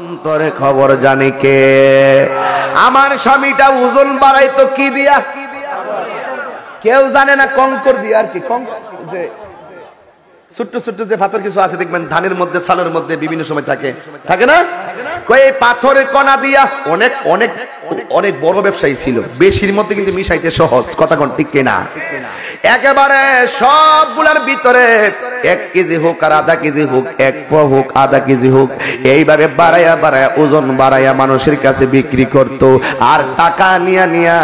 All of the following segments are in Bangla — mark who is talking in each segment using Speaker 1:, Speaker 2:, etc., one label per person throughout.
Speaker 1: অন্তরে খবর জানে কে? আমার স্বামীটা ওজন বাড়াইতো কি দিয়া? কেউ জানে না, কঙ্কর দিয়া। আর কি যে ছোট্ট ছোট্ট যে পাথর কিছু আছে দেখবেন ধানের মধ্যে, চালের মধ্যে বিভিন্ন সময় থাকে না? এই পাথরের কণা দিয়া অনেক অনেক অনেক বড় ব্যবসায়ী ছিল, বেশির মধ্যে কিন্তু মিশাইতে সহজ। কথা কোন ঠিক কিনা? একেবারে সবগুলার ভিতরে 1 কেজি হোক আর আধা কেজি হোক, 1 পোয়া হোক আধা কেজি হোক, এইভাবে বাড়াইয়া বাড়াইয়া ওজন বাড়াইয়া মানুষের কাছে বিক্রি করত। আর টাকা নিয়া নিয়া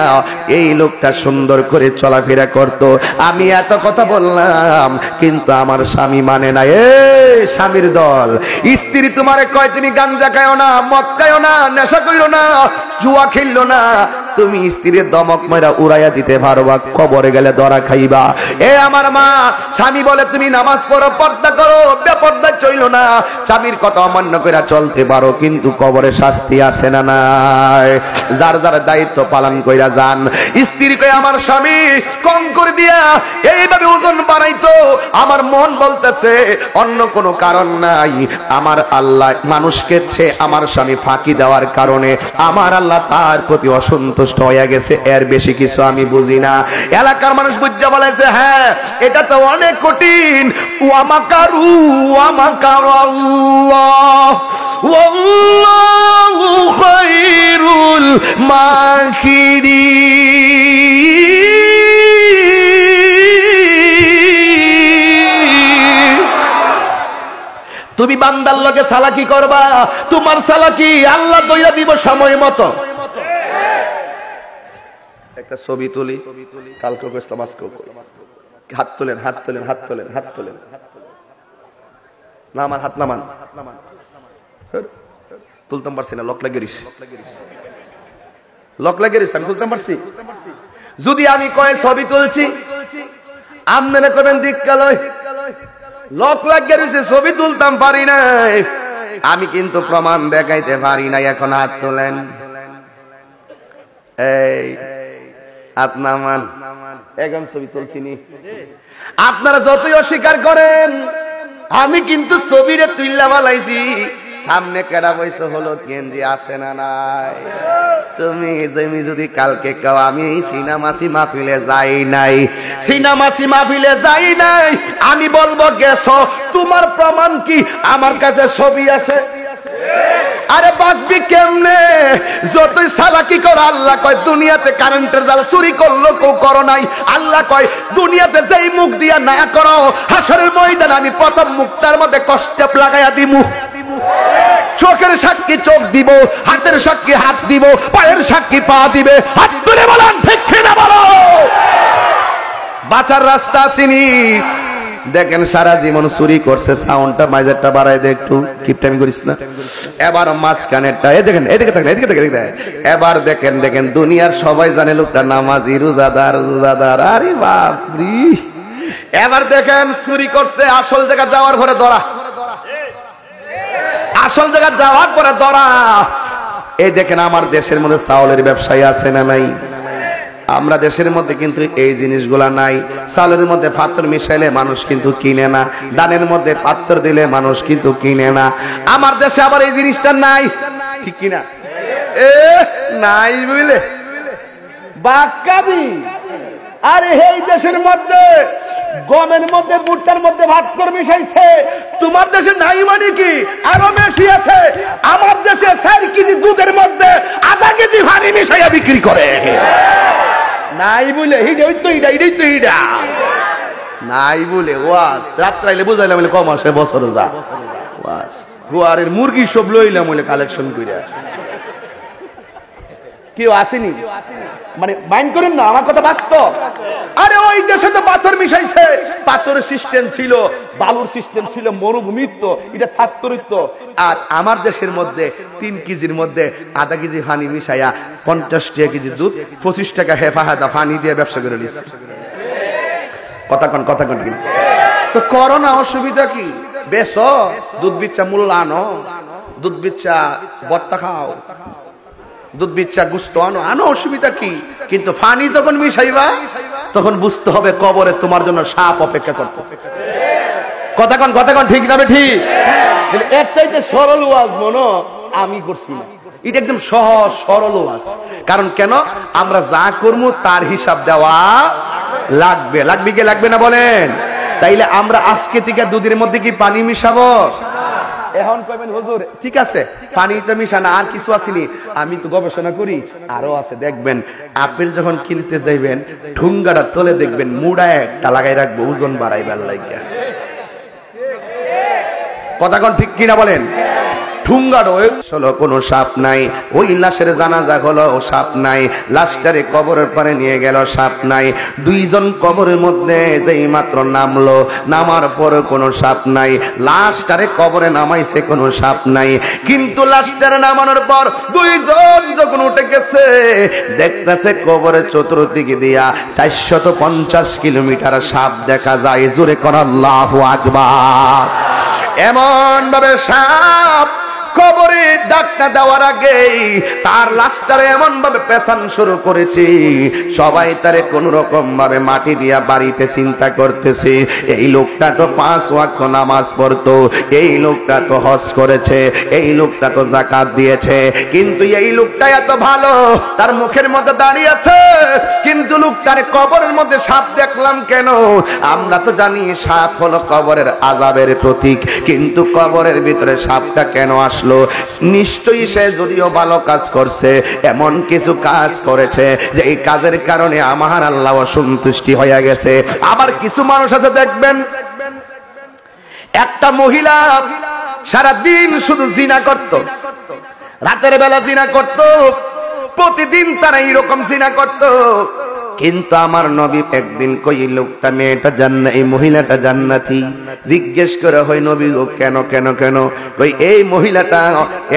Speaker 1: এই লোকটা সুন্দর করে চলাফেরা করত। আমি এত কথা বললাম কিন্তু আমার স্বামী মানে না। স্বামীর দল, স্ত্রী তোমারে কয় তুমি গাঞ্জা খাও না, মদ খাও না, নেশা কইরো না, জুয়া খেললো না, তুমি স্ত্রীর দমক মেরা উড়াইয়া দিতে পারবা, কবরে গেলে ধরা খাইবা। আমার মা, স্বামী বলে তুমি নামাজ পড়ো, পর্দা করো, বেপর্দা চইলো না, স্বামীর কথা অমান্য করে চলতে পারো, কিন্তু কবরে শাস্তি আছে না নাই? যার যার দায়িত্ব পালন কইরা যান। স্ত্রী কই আমার স্বামী কঙ্কর দিয়া এইভাবে ওজন বাড়াইতো, আমার মন বলতেছে অন্য কোনো কারণ নাই, আমার আল্লাহ মানুষকে আমার স্বামী ফাঁকি দেওয়ার কারণে আমার আল্লাহ তার প্রতি অসন্তুষ্ট হয়ে গেছে, এর বেশি কিছু আমি বুঝি না। এলাকার মানুষ বুঝা বলেছে হ্যাঁ এটা তো অনেক কঠিন। ওয়ামাকারু ওয়ামাকারাল্লাহ ওয়াল্লাহু খায়রুল মাকিরিন। তুমি বান্দার লগে চালাকি করবা, তোমার চালাকি আল্লাহ দইয়া দিব সময় মতো। একটা ছবি তুলি, কালকে করলাম, আজকেও হাত তোলেন, হাত তোলেন, হাত তোলেন, হাত তোলেন, না আমার হাত নামান, তুলতাম পারছি না, লক লাগিয়ে দিস, লক লাগিয়ে দিস, আমি তুলতাম পারছি। যদি আমি কয়ে ছবি তুলছি আপনারা করবেন দিককালয়, লক লাগিয়ে দিছে, ছবি তুলতাম পারি নাই, আমি কিন্তু প্রমাণ দেখাইতে পারি নাই। এখন হাত তোলেন, এই হাত নামান, এখন ছবি তুলছিনি। আপনারা যতই অস্বীকার করেন আমি কিন্তু ছবিরে তুইলা বালাইছি। সামনে কেডা বইছে হলো গেঞ্জি আছে না নাই? তুমি যদি কালকে কাও আমি সিনামাসি মাহফিলে যাই নাই, সিনামাসি মাহফিলে যাই নাই, আমি বলবো গেছো, তোমার প্রমাণ কি? আমার কাছে ছবি আছে। আরে বাঁচবি কেমনে? যতই চালাকি কর, আল্লাহ কয় দুনিয়াতে কারেন্টের জাল চুরি করলো কেউ করো নাই। আল্লাহ কয় দুনিয়াতে যেই মুখ দিয়া না করো, হাসরের ময়দানে আমি প্রথম মুখটার মধ্যে কষ্ট লাগাইয়া দিমু। চোখের সাক্ষী চোখ দিব, হাতের সাক্ষী হাত দিব, পায়ের সাক্ষী পা দিবে। হাত তুলে বলেন ঠিক কিনা বলো। বাঁচার রাস্তা চিনি। দেখেন সারা জীবন চুরি করছে, সাউন্ডটা মাইজারটা বাড়াই দে একটু, কিপটামি করিস না। এবার মাঝখানেরটা দেখেন, এদিকে দেখেন, এদিকে দেখেন, এবার দেখেন, দেখেন দুনিয়ার সবাই জানে লোকটা নামাজি, রোজাদার, রোজাদার। আরে বাপরি, এবার দেখেন চুরি করছে, আসল জায়গা যাওয়ার পরে ধরা, আসল জায়গা যাওয়ার পরে ধরা। এই দেখেন আমার দেশের মধ্যে চাউলের ব্যবসায়ী আছে না নাই? আমরা দেশের মধ্যে কিন্তু এই জিনিসগুলা নাই। চালের মধ্যে পাথর মিশাইলে মানুষ কিন্তু কিনে না, ধানের মধ্যে পাথর দিলে মানুষ কিন্তু কিনে না। আমার দেশে আবার এই জিনিসটা নাই, ঠিক কিনা? নাই বুঝলে বাক্কাবি। আরে এই দেশের মধ্যে গমের মধ্যে, ভুট্টার মধ্যে পাথর মিশাইছে, তোমার দেশে নাই মানে কি? আরো বেশি আছে। আমার দেশে 4 কেজি দুধের মধ্যে আধা কেজি পানি মিশাইয়া বিক্রি করে। নাই বলে নাই বলে ওয়াজ রাত্রাইলে বুঝাইলাম বলে কম আসে বছর যা ওয়াজ গুয়ারের মুরগি সব লইলাম বলে কালেকশন কইরা। কেউ আসেনি মানে মাইন্ড করেন না, আমার কথা বাস্তব। আরে ওই দেশে তো পাথর মিশাইছে, পাথরের সিস্টেম ছিল, বালুর সিস্টেম ছিল, মরুভূমিত্ব, এটা থাকতরিত্ব। আর আমার দেশের মধ্যে 3 কেজির মধ্যে আধা কেজি পানি মিশাইয়া 50 টাকা কেজি দুধ, 25 টাকা হেফাহাদা পানি দিয়ে ব্যবসা করে নিচ্ছে। কথা কন কিনা? তো করোনা অসুবিধা কি? বেসো দুধ বিচ্ছা মূল্য আনো, দুধ বিচ্ছা বত্তা খাও, দুধ বিচ্ছা গুস্ত আনো, অসুবিধা কি? কিন্তু পানি যখন মিশাইবা তখন বুঝতে হবে কবরে তোমার জন্য সাপ অপেক্ষা করতেছে। কথা কন ঠিক না? ঠিক এর চাইতে সরল ওয়াজ মনো আমি করছি না। এটা একদম সহজ সরল ওয়াজ। কারণ কেন? আমরা যা করব তার হিসাব দেওয়া লাগবে। লাগবে কি লাগবে না বলেন? তাইলে আমরা আজকে থেকে দুধের মধ্যে কি পানি মিশাবো? এখন কইবেন হুজুর ঠিক আছে পানি তো মিশানা, আর কিছু আসেনি। আমি তো গবেষণা করি, আরো আছে। দেখবেন আপেল যখন কিনতে যাইবেন ঠুঙ্গাটা তলে দেখবেন মুড়া একটা লাগাই রাখবো ওজন বাড়াইবার লাগিয়া। কথা কোন ঠিক কিনা বলেন? ঠুঙ্গার হলো কোনো সাপ নাই, ওই লাশের জানাজা হলো সাপ নাই, লাশটারে কবরের পারে নিয়ে গেল সাপ নাই। দুইজন কবরের মধ্যে যেই মাত্র নামলো, নামার পর কোনো সাপ নাই। লাশটারে কবরে নামাইছে কোনো সাপ নাই, কিন্তু লাশটারে নামানোর পর দুইজন যখন উঠে গেছে দেখতেছে কবরের চতুর্দিকে দিয়া 450 কিলোমিটার সাপ দেখা যায়। জোরে কোন আল্লাহু আকবার। এমন ভাবে সাপ কবরে ডাকটা দেওয়ার আগে তার লাশটারে এমন ভাবে পেছান শুরু করেছে, সবাই তারে কোন রকম ভাবে মাটি দিয়া বাড়িতে চিন্তা করতেছে এই লোকটা তো 5 ওয়াক্ত নামাজ পড়তো, এই লোকটা তো হজ করেছে, এই লোকটা তো যাকাত দিয়েছে, কিন্তু এই লোকটা এত ভালো, তার মুখের মধ্যে দাঁড়িয়ে আছে, কিন্তু লোকটার কবরের মধ্যে সাপ দেখলাম কেন? আমরা তো জানি সাপ হলো কবরের আযাবের প্রতীক, কিন্তু কবরের ভিতরে সাপটা কেন আসলো? নিশ্চয়ই সে যদিও ভালো কাজ করছে, এমন কিছু কাজ করেছে যে এই কাজের কারণে আমার আল্লাহ অসন্তুষ্টি হয়ে গেছে। আবার কিছু মানুষ আছে দেখবেন একটা মহিলা সারা দিন শুধু জিনা করত, রাতের বেলা জিনা করত, প্রতিদিন তারা এইরকম জিনা করত, কিন্তু আমার নবী একদিন কই লোকটা মেয়েটা জান্নাত, এই মহিলাটা জান্নাতি। জিজ্ঞেস করে হয় নবী গো কেন কেন কেন? ওই এই মহিলাটা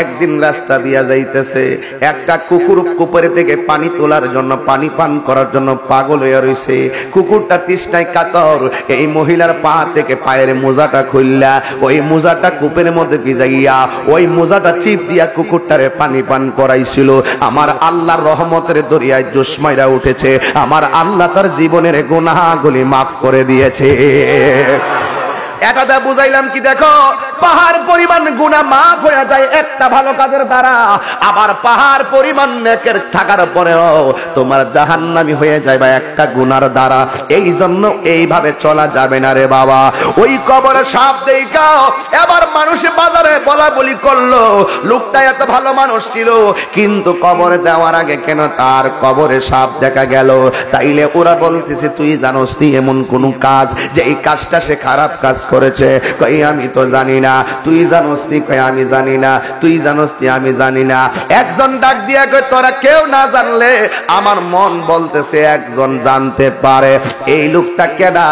Speaker 1: একদিন রাস্তা দিয়া যাইতেছে, একটা কুকুর কুপুরে থেকে পানি তোলার জন্য, পানি পান করার জন্য পাগল হয়ে রইছে। কুকুরটা তৃষ্ণায় কাতর, এই মহিলার পা থেকে পায়ের মোজাটা খুললা ওই মোজাটা কূপের মধ্যে ভিজাইয়া ওই মোজাটা চিপ দিয়া কুকুরটারে পানি পান করাইছিল। আমার আল্লাহর রহমতের দরিয়ায় জোশ মাইরা উঠেছে, আমার আল্লাহ তার জীবনের গুনাহগুলি মাফ করে দিয়েছে। এটা বুঝাইলাম কি? দেখো পাহাড় পরিমাণ গুনাহ মাফ হয়ে যায় একটা ভালো কাজের দ্বারা, আবার পাহাড় পরিমাণ নেকের থাকার পরেও তোমার জাহান্নামী হয়ে যায় বা একটা গুনার দ্বারা। এই জন্য এইভাবে চলা যাবে না রে বাবা। ওই কবরে সাপ দেখা এবার মানুষে বাজারে বলা বলি করলো লোকটা এত ভালো মানুষ ছিল, কিন্তু কবরে দেওয়ার আগে কেন তার কবরে সাপ দেখা গেল? তাইলে ওরা বলতেছে তুই জানোস নি এমন কোন কাজ যে এই কাজটা সে খারাপ কাজ করেছে? কই আমি তো জানি না। তুই জানোস নি? কই আমি জানি না। তুই জানোস নি? আমি জানি না। একজন ডাক দিয়া কই তোরা কেউ না জানলে আমার মন বলতেছে একজন জানতে পারে। এই লোকটা কেডা?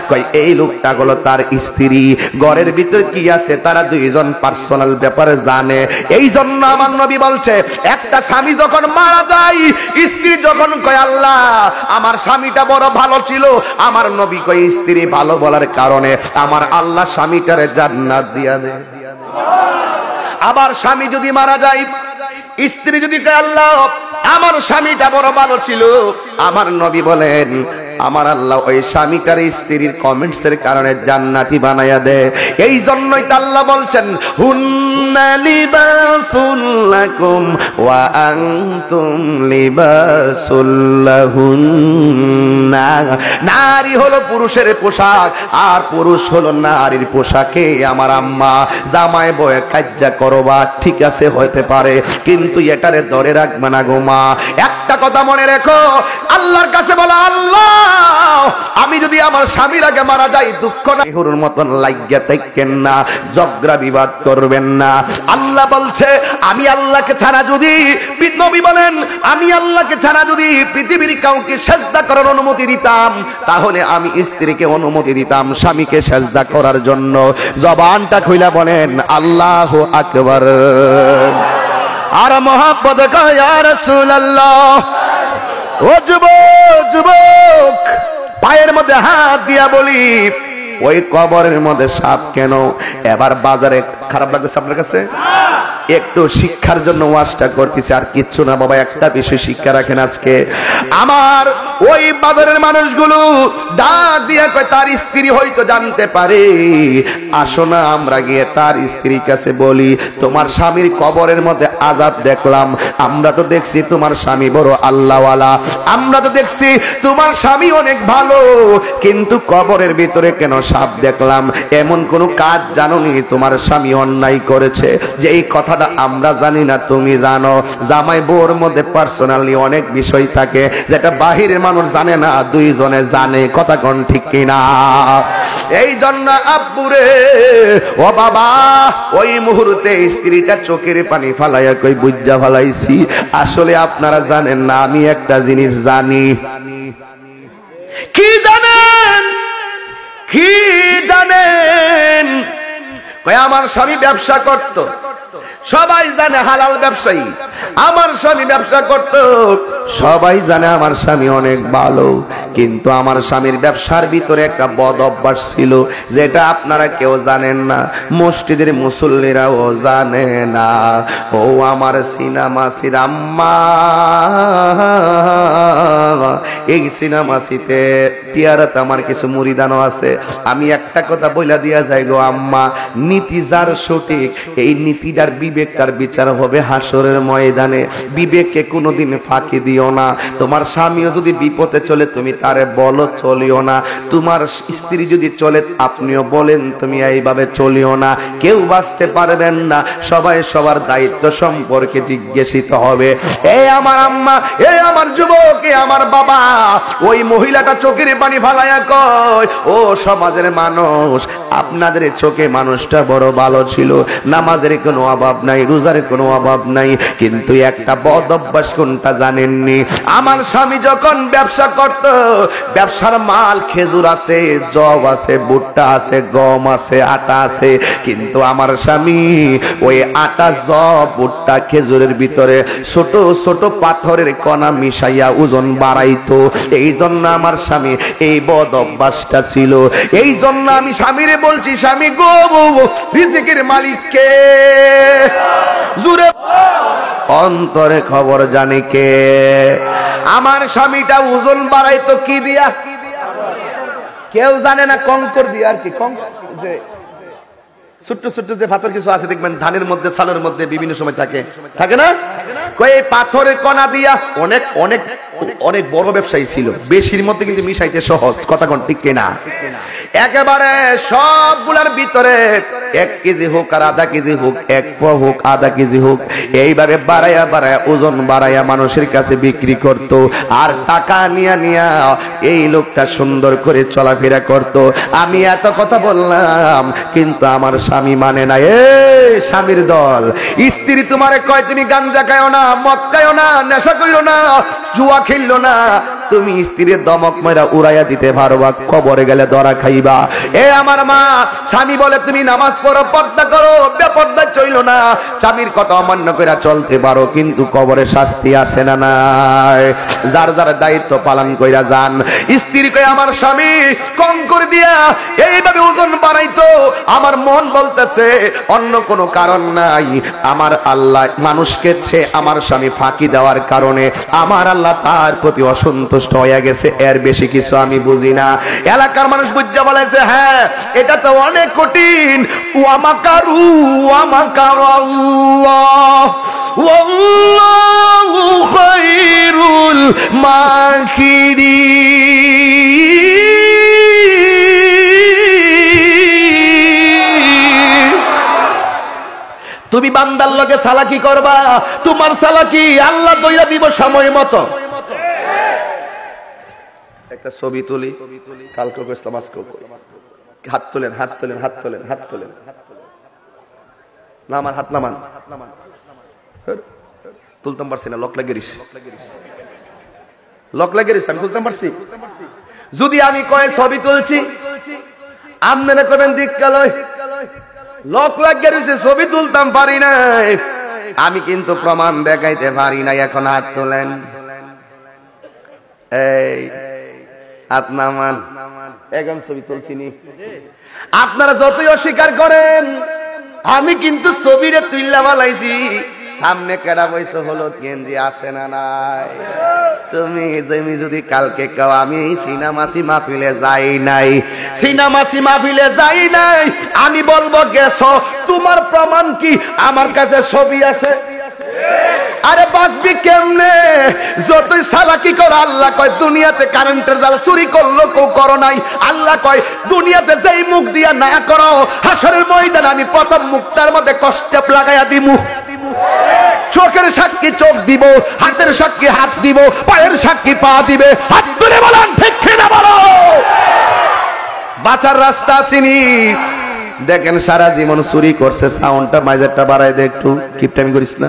Speaker 1: কই এই লোকটা হলো তার স্ত্রী। ঘরের ভিতর কি আছে তারা দুইজন পার্সোনাল ব্যাপারে জানে। এই জন্য আমার নবী বলছে একটা স্বামী যখন মারা যায়, স্ত্রী যখন কয় আল্লাহ আমার স্বামীটা বড় ভালো ছিল, আমার নবী কয় স্ত্রী ভালো বলার কারণে আমার আল্লাহ স্বামীটারে জান্নাত দিয়া দেয়। আবার স্বামী যদি মারা যায়, স্ত্রী যদি কয় আল্লাহ আমার স্বামীটা বড় ভালো ছিল, আমার নবী বলেন আমার আল্লাহ ওই স্বামীটার স্ত্রীর কমেন্টস এর কারণে জান্নাতি বানায়া দেয়। এই জন্যই তো আল্লাহ বলছেন হুন্না লিবাসুল লাকুম ওয়া আনতুম লিবাসুল লাহুন্না। নারী হলো পুরুষের পোশাক আর পুরুষ হলো নারীর পোশাকে। আমার আম্মা জামাই বয়ে কাজ্জা করবা ঠিক আছে হতে পারে, কিন্তু এটারে ধরে রাখবে না গো মা। একটা কথা মনে রেখো, আল্লাহর কাছে বলো আল্লাহ আমি যদি আমার স্বামীর আগে মারা যাই দুঃখ না হুরুর মতন লাগিয়া থাকেন না, ঝগড়া বিবাদ করবেন না। আল্লাহ বলছে আমি আল্লাহকে ছাড়া যদি, নবী বলেন আমি আল্লাহকে ছাড়া যদি পৃথিবীর কাউকে সেজদা করার অনুমতি দিতাম তাহলে আমি স্ত্রীকে অনুমতি দিতাম স্বামীকে সেজদা করার জন্য। জবানটা খুইলা বলেন আল্লাহু আকবার। আর মোহাম্মদ কয় ইয়া রাসূলুল্লাহ। ও যুবক পায়ের মধ্যে হাত দিয়া বলি ওই কবরের মধ্যে সাপ কেন? এবার বাজারে খারাপ লাগতেছে আপনার কাছে? একটু শিক্ষার জন্য ওয়াজটা করতেছি, আর কিচ্ছু না বাবা। একটা বিষয় শিক্ষা রাখেন আজকে। আমার ওই বাজারের মানুষগুলো ডাক দিয়ে কয় তার স্ত্রী হয়তো জানতে পারে, আসো না আমরা গিয়ে তার স্ত্রীর কাছে বলি তোমার স্বামীর কবরের মধ্যে আযাব দেখলাম, আমরা তো দেখছি তোমার স্বামী বড় আল্লাহওয়ালা, আমরা তো দেখছি তোমার স্বামী অনেক ভালো, কিন্তু কবরের ভিতরে কেন সাপ দেখলাম? এমন কোন কাজ জানোনি তোমার স্বামী অন্যায় করেছে যে এই কথাটা আমরা জানি না তুমি জানো? জামাই বউর মধ্যে পার্সোনালি অনেক বিষয় থাকে যেটা বাহিরের মানুষ জানে না, দুইজনে জানে, কথা কোন ঠিক কিনা? এই জন্য আব্বুরে ও বাবা ওই মুহূর্তে স্ত্রীটা চোখের পানি ফালাইয়া কই বুঝা ফালাইছি, আসলে আপনারা জানেন না আমি একটা জিনিস জানি। কি জানেন? কি জানেন? কই আমার স্বামী ব্যবসা করত, সবাই জানে হালাল ব্যবসায়ী, আমার স্বামী ব্যবসা করত, সবাই জানে আমার স্বামী অনেক ভালো, কিন্তু আমার স্বামীর ব্যবসার ভিতরে একটা বদ অভ্যাস ছিল যেটা আপনারা কেউ জানেন না, মসজিদের মুসল্লিরাও জানে না। ও আমার সিনামাসির আম্মা, এই সিনামাসিতে টিয়ারাতে আমার কিছু মুরিদানও আছে, আমি একটা কথা বইলা দিয়া যাই গো আম্মা, নীতি যার সঠিক এই নীতিটার বিবেকটার বিচার হবে হাসরের ময়দানে, বিবেককে কোনোদিন ফাঁকি দিও না। তোমার স্বামীও যদি বিপদে চলে তুমি তারে বলো চলিও না, তোমার স্ত্রী যদি চলে আপনিও বলেন তুমি এইভাবে চলিও না, কেউ বাঁচতে পারবেন না, সবাই সবার দায়িত্ব সম্পর্কে জিজ্ঞাসিত হবে। এই আমার আম্মা, এই আমার যুবক, এই আমার বাবা, ওই মহিলাটা চোখের পানি ফালাইয়া কয় ও সমাজের মানুষ, আপনাদের চোখে মানুষটা বড় ভালো ছিল, নামাজের কোনো অভাব নাই, রোজার কোনো অভাব নাই, কিন্তু একটা বদ অভ্যাস কোনটা জানেননি? আমার স্বামী যখন ব্যবসা করত, ব্যবসার মাল খেজুর আছে, জব আছে, ভুট্টা আছে, গম আছে, আটা আছে, কিন্তু আমার স্বামী ওই আটা, জব, ভুট্টা, খেজুরের ভিতরে ছোট ছোট পাথরের কণা মিশাইয়া ওজন বাড়াইতো। এই জন্য আমার স্বামী এই বদ অভ্যাসটা ছিল। এই জন্য আমি স্বামীরে বলছি, স্বামী গো, রিজিকের মালিক কে? জুরে অন্তরে খবর জানে কে? আমার স্বামীটা ওজন বাড়াইতো কি দিয়া? কেউ জানে না, কঙ্কর দিয়া। আর কি যে ছোট্ট ছোট্ট যে পাথর কিছু আছে দেখবেন ধানের মধ্যে, চালের মধ্যে বিভিন্ন সময় থাকে, থাকে না? এই পাথরের কণা দিয়া অনেক অনেক অনেক বড় ব্যবসায়ী ছিল, বেশির মধ্যে কিন্তু মিশাইতে সহজ, কথা কোন ঠিক কিনা? একেবারে সবগুলার ভিতরে 1 কেজি হোক আর আধা কেজি হোক, 1 পোয়া হোক, আধা কেজি হোক, এইভাবে বাড়াইয়া বাড়াইয়া ওজন বাড়াইয়া মানুষের কাছে বিক্রি করত, আর টাকা নিয়া নিয়া এই লোকটা সুন্দর করে চলাফেরা করত। আমি এত কথা বললাম কিন্তু আমার স্বামী মানে না। এই স্বামীর দল, স্ত্রী তোমারে কয় তুমি গাঞ্জা খাও না, মদ খাও না, নেশা কইরো না, জুয়া খেললো না, তুমি স্ত্রীর দমক মেরা উড়াইয়া দিতে পারবা, কবরে গেলে ধরা খাইবা। এ আমার মা, স্বামী বলে তুমি নামাজ পড়ো, পর্দা করো, বেপর্দা চইলো না, স্বামীর কথা অমান্য করে চলতে পারো, কিন্তু কবরে শাস্তি আছে না নাই? যার যার দায়িত্ব পালন কইরা যান। স্ত্রী কয় আমার স্বামী কঙ্কর দিয়া এইভাবে ওজন বাড়াইতো, আমার মন বলতেছে অন্য কোনো কারণ নাই, আমার আল্লাহ মানুষকে আমার স্বামী ফাঁকি দেওয়ার কারণে আমার আল্লাহ তার প্রতি অসন্তুষ্ট হয়ে গেছে, এর বেশি কিছু আমি বুঝি না। এলাকার মানুষ বুঝা বলেছে হ্যাঁ এটা তো অনেক কঠিন। ওয়ামাকারু ওয়ামাকারু আল্লাহ ওয়াল্লাহু খায়রুল মাকিরিন। তুমি বান্দার লগে চালাকি করবা, তোমার চালাকি আল্লাহ দইয়া দিব সময় মতো। একটা ছবি তুলি, কালকে ইসলাম আজকে হাত তোলেন, হাত তোলেন, হাত তোলেন, হাত তোলেন, না আমার হাত নামান, তুলতাম পারছি না, লক লাগিয়ে লক লাগিয়ে আমি তুলতাম পারছি। যদি আমি কয়ে ছবি তুলছি আপনারা করবেন দিককালয়, লক লাগিয়ে রয়েছে, ছবি তুলতাম পারি নাই, আমি কিন্তু প্রমাণ দেখাইতে পারি নাই। এখন হাত তোলেন, এই হাত নামান, এখন ছবি তুলছিনি। আপনারা যতই অস্বীকার করেন আমি কিন্তু ছবিরে তুইলা বালাইছি, সামনে কেডা বইছে হলো গেঞ্জি আছে না নাই? তুমি যদি কালকে কাও আমি সিনামাসি মাহফিলে যাই নাই, সিনামাসি মাহফিলে যাই নাই, আমি বলবো গেছো, তোমার প্রমাণ কি? আমার কাছে ছবি আছে। আরে বাঁচবি কেমনে? যতই সালাকি কর, আল্লাহ কয় দুনিয়াতে কারেন্টের জাল চুরি করলো কেউ করো নাই। আল্লাহ কয় দুনিয়াতে যেই মুখ দিয়া না করো, হাসরের ময়দানে আমি প্রথম মুখটার মধ্যে কষ্টেপ লাগাইয়া দিমু। চোখের সাক্ষী চোখ দিব, হাতের সাক্ষী হাত দিব, পায়ের সাক্ষী পা দিবে। হাত তুলে বলেন ঠিক কিনা বলো। বাঁচার রাস্তা চিনি। দেখেন সারা জীবন চুরি করছে, সাউন্ডটা মাইজারটা বাড়াই দে একটু, কিপটামি করিস না।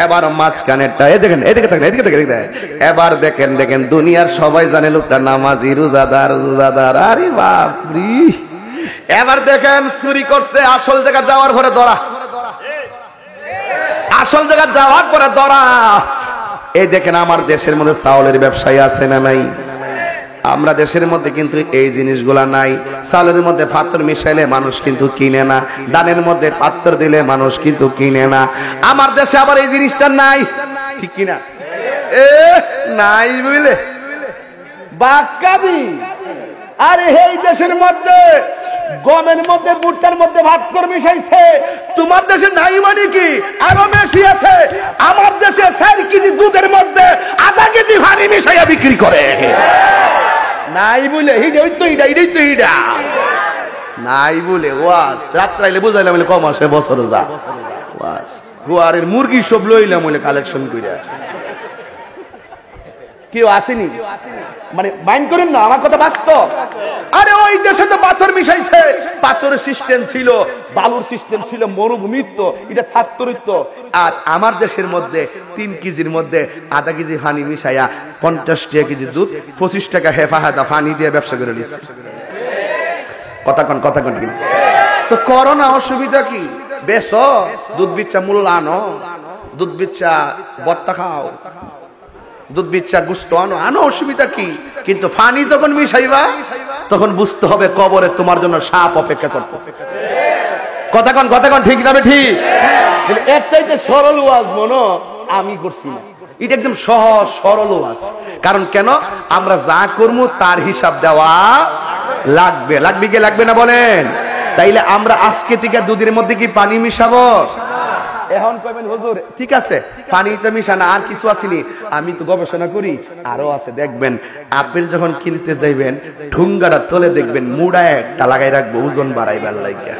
Speaker 1: এবার মাঝখানেরটা এই দেখেন, এদিকে দেখেন, এদিকে দেখেন। এবার দেখেন দেখেন দুনিয়ার সবাই জানে লোকটা নামাজি, রোজাদার রোজাদার। আরে বাপরি। এবার দেখেন চুরি করছে, আসল জায়গা যাওয়ার পরে ধরা, আসল জায়গা যাওয়ার পরে ধরা। এই দেখেন আমার দেশের মধ্যে চাউলের ব্যবসায়ী আছে না নাই? আমরা দেশের মধ্যে কিন্তু এই জিনিসগুলা নাই। চালের মধ্যে পাথর মিশাইলে মানুষ কিন্তু কিনে না, ধানের মধ্যে পাথর দিলে মানুষ কিন্তু কিনে না। আমার দেশে আবার এই জিনিসটা নাই, ঠিক কিনা? নাই বুঝলে বাক্কাদি। আরে এই দেশের মধ্যে গমের মধ্যে ভুট্টার মধ্যে ভাতকর মিশাইছে, তোমার দেশে নাই মানে কি? আরো বেশি আছে। আমার দেশে 4 কেজি দুধের মধ্যে আধা কেজি পানি মিশাইয়া বিক্রি করে। নাই বলে নাই বলে ওয়াজ রাত্রাইলে বুঝাইলাম বলে কম আসে বছর যা ওয়াজ গুয়ারের মুরগি সব লইলাম বলে কালেকশন কইরা। কেউ আসেনি মানে মাইন্ড করেন না, আমার কথা বাস্তব। আরে ওই দেশে তো পাথর মিশাইছে, পাথরের সিস্টেম ছিল, বালুর সিস্টেম ছিল, মরুভূমিত্ব, এটা থাত্তরিত্ব। আর আমার দেশের মধ্যে 3 কেজির মধ্যে আধা কেজি পানি মিশাইয়া 50 টাকা কেজি দুধ, 25 টাকা হেফাহাদা পানি দিয়ে ব্যবসা করে নিচ্ছে। কথা কন কিনা? তো করোনা অসুবিধা কি? বেশো দুধ বিচ্ছা মূল্য আনো, দুধ বিচ্ছা বত্তা খাও, দুধ বিচ্ছা গুস্ত আনো, অসুবিধা কি? কিন্তু পানি যখন মিশাইবা তখন বুঝতে হবে কবরে তোমার জন্য সাপ অপেক্ষা করতেছে। কথা কন ঠিক না? ঠিক। এর চাইতে সরল ওয়াজ মনো আমি করছি না, এটা একদম সহজ সরল ওয়াজ। কারণ কেন? আমরা যা করবো তার হিসাব দেওয়া লাগবে। লাগবে কি লাগবে না বলেন? তাইলে আমরা আজকে থেকে দুধের মধ্যে কি পানি মিশাবো? এখন কইবেন হুজুর ঠিক আছে পানিটা মিশানা, আর কিছু আসেনি। আমি তো গবেষণা করি, আরো আছে। দেখবেন আপেল যখন কিনতে যাইবেন ঠুঙ্গাটা তলে দেখবেন মুড়া একটা লাগাই রাখবো, ওজন বাড়াইবার লাগিয়া।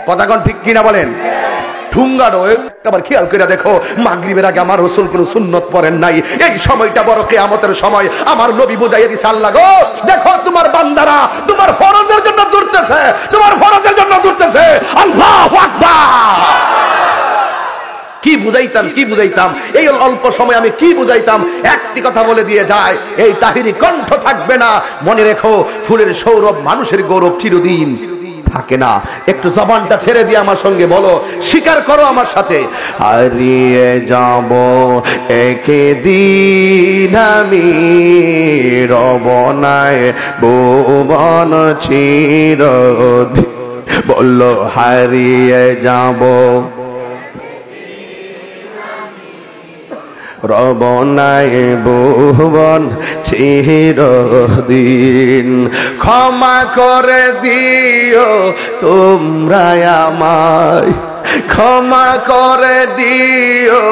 Speaker 1: কথা কোন ঠিক কিনা বলেন? ঠুঙ্গারও একবার খেয়াল করে দেখো, মাগরিবের আগে আমার রাসূল কোন সুন্নত পড়েন নাই। এই সময়টা বড় কিয়ামতের সময়। আমার নবী বুঝাইয়া দিয়েছে, আল্লাহ গো দেখো তোমার বান্দারা তোমার ফরজের জন্য দৌড়তেছে, তোমার ফরজের জন্য দৌড়তেছে। আল্লাহু আকবার। কি বুঝাইতাম এই অল্প সময় আমি কি বুঝাইতাম? একটি কথা বলে দিয়ে যায়, এই তাহিরি কণ্ঠ থাকবে না। মনে রেখো ফুলের সৌরভ মানুষের গৌরব চিরদিন থাকে না। একটু জবানটা ছেড়ে দিয়ে আমার সঙ্গে বলো, স্বীকার করো আমার সাথে, হারিয়ে যাব একদিন আমি রবনায় ভুবন চিরদিন। বললো হারিয়ে যাব রবনায় ভুবন চিরদিন। ক্ষমা করে দিও তোমরা আমায়, ক্ষমা করে দিও।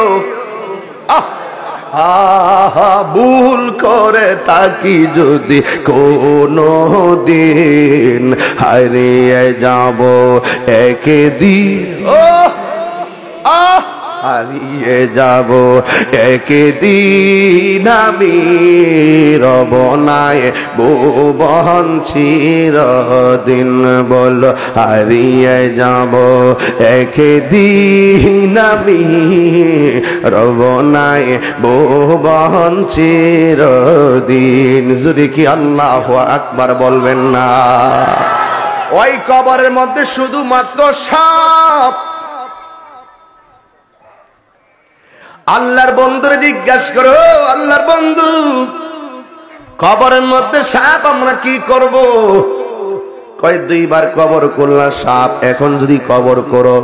Speaker 1: ভুল করে তাকি যদি কোনো দিন, হারিয়ে যাব একদিন। হারিয়ে যাব একদিন আমি রবনায় ভুবন চিরদিন। বল হারিয়ে যাব একদিন আমি রবনায় ভুবন চিরদিন। যদি কি আল্লাহু আকবার বলবেন না? ওই কবরের মধ্যে শুধুমাত্র সাপ। আল্লাহর বন্ধুরে জিজ্ঞাসা করো, আল্লাহর বন্ধু কবরের মধ্যে সাপ আমরা কি করব? কয় 2 বার কবর করলা সাপ, এখন যদি কবর করো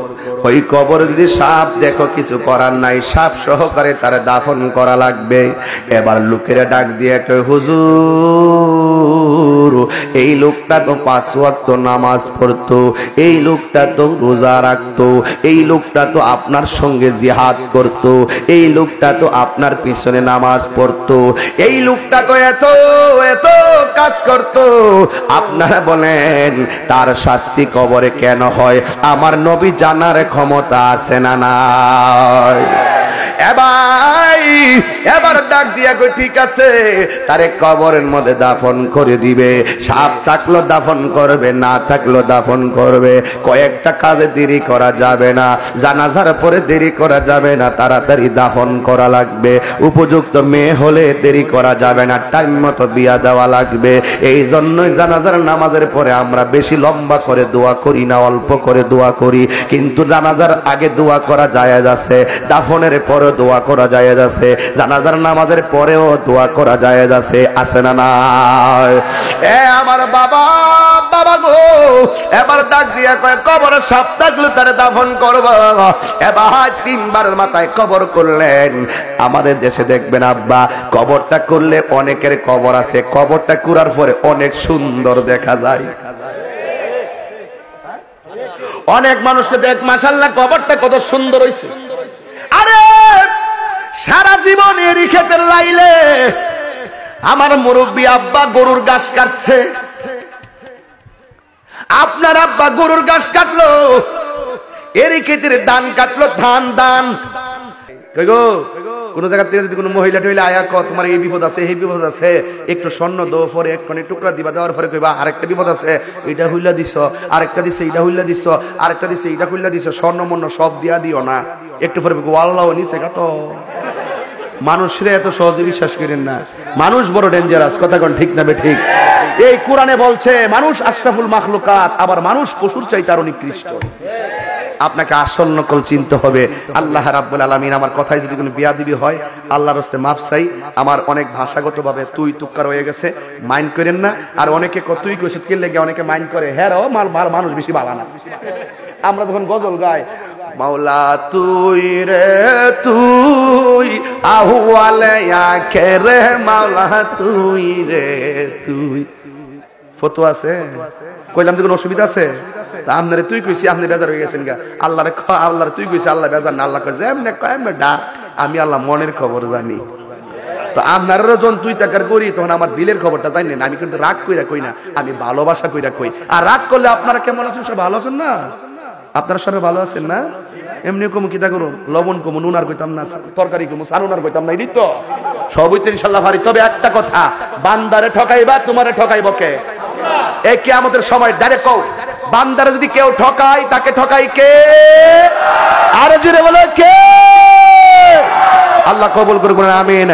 Speaker 1: ওই কবর যদি সাপ দেখো কিছু করার নাই, সাপ সহকারে তার দাফন করা লাগবে। এবার লোকেরা ডাক দিয়ে কয় হুজুর এই লোকটা তো 5 ওয়াক্ত নামাজ পড়তো, এই লোকটা তো রোজা রাখতো, এই লোকটা তো আপনার সঙ্গে জিহাদ করতো, এই লোকটা তো আপনার পিছনে নামাজ পড়তো, এই লোকটা তো এত এত কাজ করতো, আপনারা বলেন তার শাস্তি কবরে কেন হয়? আমার নবী জানার ক্ষমতা আছে না নাই? এবার ডাক দিয়া কই ঠিক আছে তারে কবরের মধ্যে দাফন করে দিবে। সাপ থাকলো দাফন করবে, না থাকলো দাফন করবে। কয়েকটা কাজে দেরি করা যাবে না, জানাজার পরে দেরি করা যাবে না, তাড়াতাড়ি দাফন করা লাগবে। উপযুক্ত মেয়ে হলে দেরি করা যাবে না, টাইম মতো বিয়া দেওয়া লাগবে। এই জন্যই জানাজার নামাজের পরে আমরা বেশি লম্বা করে দোয়া করি না, অল্প করে দোয়া করি। কিন্তু জানাজার আগে দোয়া করা জায়েজ আছে, দাফনের পরে দোয়া করা জায়েজ আছে, জানাজার নামাজের পরেও দোয়া করা জায়েজ আছে, আছে না নাই? আমার বাবা বাবা গো, এবার ডাক দিয়া কয় কবরে সাপ থাকলে তারে দাফন করব। এবার 3 বারের মাথায় কবর করলেন। আমাদের দেশে দেখবেন আব্বা কবরটা করলে অনেকের কবর আছে, কবরটা করার পরে অনেক সুন্দর দেখা যায়। অনেক মানুষকে দেখ মাশাআল্লাহ কবরটা কত সুন্দর হইছে। আরে সারা জীবন এরই ক্ষেতের লাইলে আমার মুরব্বী আব্বা গরুর ঘাস কাটছে, আপনার আব্বা গরুর ঘাস কাটলো, এরই ক্ষেতের ধান কাটলো, ধান দান। কই গো কোন জায়গা থেকে যদি কোনো মহিলা টহিলা আয়া ক তোমার এই বিপদ আছে এই বিপদ আছে, একটু স্বর্ণ দো, পরে এক মানে টুকরা দিবা, দেওয়ার পরে কইবা আরেকটা বিপদ আছে এটা হইলা দিছ, আরেকটা দিছে এইটা হইলা দিছ, আরেকটা দিছে এইটা হইলা দিছ, স্বর্ণ মন্য সব দিয়া দিও না। একটু পরে আল্লাহ নিছে কত। মানুষরে এত সহজে বিশ্বাস করেন না, মানুষ বড় ডেঞ্জারাস। কথা কোন ঠিক না বে ঠিক? এই কোরআনে বলছে মানুষ আশরাফুল মাখলুকাত, আবার মানুষ পশুর চাইতে আরো নিকৃষ্ট। আপনাকে আসল নকল চিনতে হবে। আল্লাহ রাব্বুল আলামিন, আমার কথায় যদি কোনো বিয়াদবি হয় আল্লাহর রাস্তে মাফ চাই। আমার অনেক ভাষাগতভাবে তুই তুক্কার হয়ে গেছে, মাইন্ড করেন না। আর অনেকে তুই কইছিস কি লেগে অনেকে মাইন্ড করে, হ্যাঁ ও মানুষ বেশি ভালো না। আমরা যখন গজল গাই মাওলা তুই রে তুই আহওয়ালে আখেরে, মাওলা তুই রে তুই। ফটো আছে কইলাম যে কোনো অসুবিধা আছে? তা আপনারে তুই কইছি, আপনি বেজার হয়ে গেছেন গা। আল্লাহরে তুই কইছি, আল্লাহ বেজার না। আল্লাহ কইছে এমনি এমনি ডাক, আমি আল্লাহ মনের খবর জানি। তো আপনারও যখন তুই তাকার করি তখন আমার দিলের খবরটা জানি না। আমি কিন্তু রাগ কইরা কই না, আমি ভালোবাসা কইরা কই। আর রাগ করলে আপনারা কেমন আছেন? সব ভালো আছেন না? আপনারা সবাই ভালো আছেন না? এমনি কমু কিতা করুন, লবণ কমু, নুন আর কইতাম না, তরকারি কমু, সানুন আর কইতাম না, এই তো সবই তো ইনশাআল্লাহ ভারী। তবে একটা কথা, বান্দারে ঠকাইবা তোমারে ঠকাইব কে? এই কিয়ামতের সময় ডাইরেক্ট কও, বান্দারে যদি কেউ ঠকায় তাকে ঠকাই কে? আর জোরে বলো কে? আল্লাহ কবুল করুন, আমিন।